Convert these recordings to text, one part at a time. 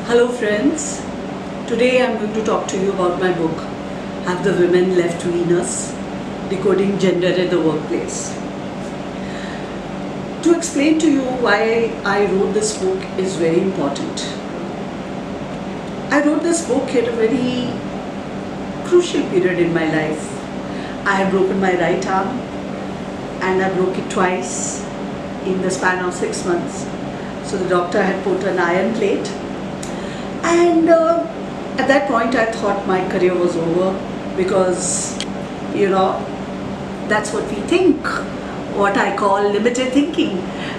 Hello friends, today I am going to talk to you about my book, Have the Women Left Venus? Decoding Gender at the Workplace. To explain to you why I wrote this book is very important. I wrote this book at a very crucial period in my life. I had broken my right arm and I broke it twice in the span of 6 months. So the doctor had put an iron plate. And at that point I thought my career was over because, that's what we think, what I call limited thinking,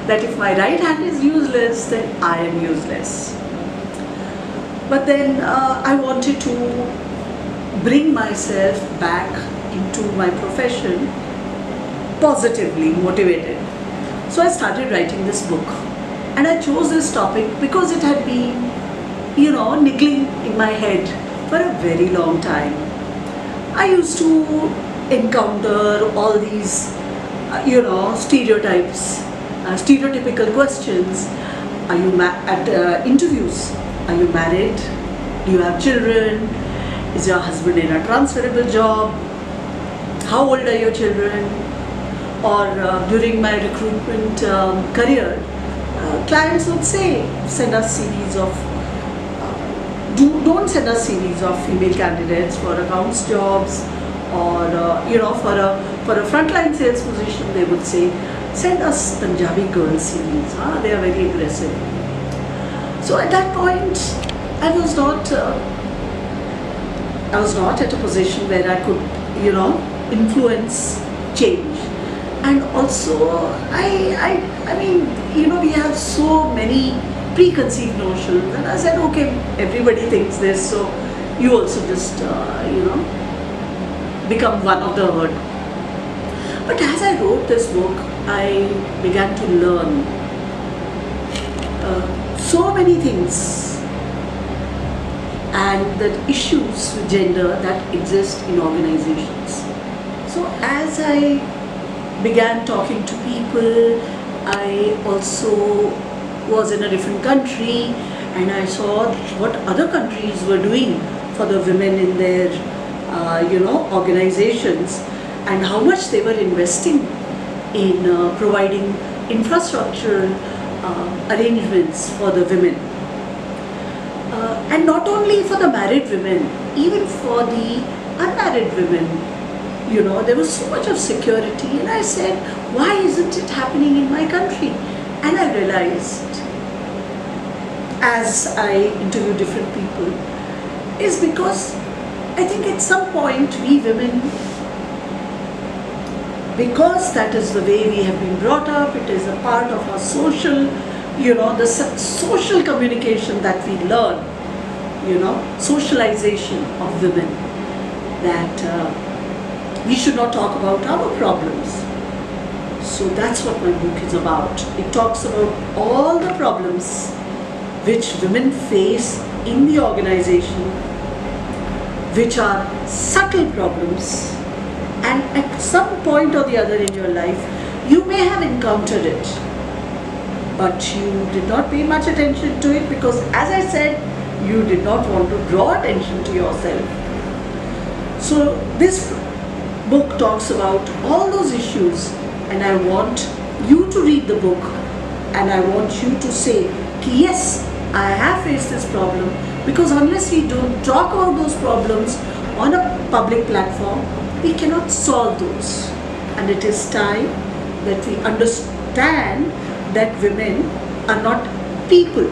that if my right hand is useless, then I am useless. But then I wanted to bring myself back into my profession positively motivated. So I started writing this book, and I chose this topic because it had been niggling in my head for a very long time. I used to encounter all these, stereotypes, stereotypical questions. Are you at interviews? Are you married? Do you have children? Is your husband in a transferable job? How old are your children? Or during my recruitment career, clients would say, send us CVs of don't send us CVs of female candidates for accounts jobs, or for a frontline sales position. They would say, send us Punjabi girl CVs. They are very aggressive. So at that point, I was not at a position where I could influence change. And also we have so many preconceived notions, and I said, okay, everybody thinks this, so you also just become one of the herd. But as I wrote this book, I began to learn so many things and the issues with gender that exist in organizations. So as I began talking to people, I also was in a different country, and I saw what other countries were doing for the women in their organizations, and how much they were investing in providing infrastructural arrangements for the women, and not only for the married women, even for the unmarried women. There was so much of security, and I said, why isn't it happening in my country? And I realized, as I interview different people, is because I think at some point we women, because that is the way we have been brought up, it is a part of our social, the social communication that we learn, socialization of women, that we should not talk about our problems. So that's what my book is about. It talks about all the problems which women face in the organization, which are subtle problems, and at some point or the other in your life, you may have encountered it, but you did not pay much attention to it because, as I said, you did not want to draw attention to yourself. So this book talks about all those issues, and I want you to read the book, and I want you to say, yes, I have faced this problem, because unless we don't talk about those problems on a public platform, we cannot solve those. And it is time that we understand that women are not people.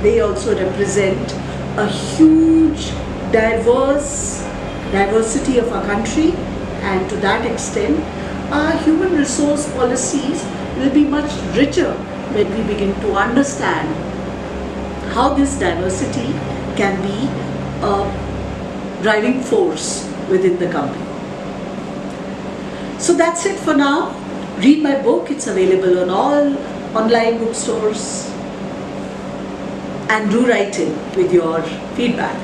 They also represent a huge diversity of our country, and to that extent, our human resource policies will be much richer when we begin to understand how this diversity can be a driving force within the company. So that's it for now. Read my book. It's available on all online bookstores. And do write in with your feedback.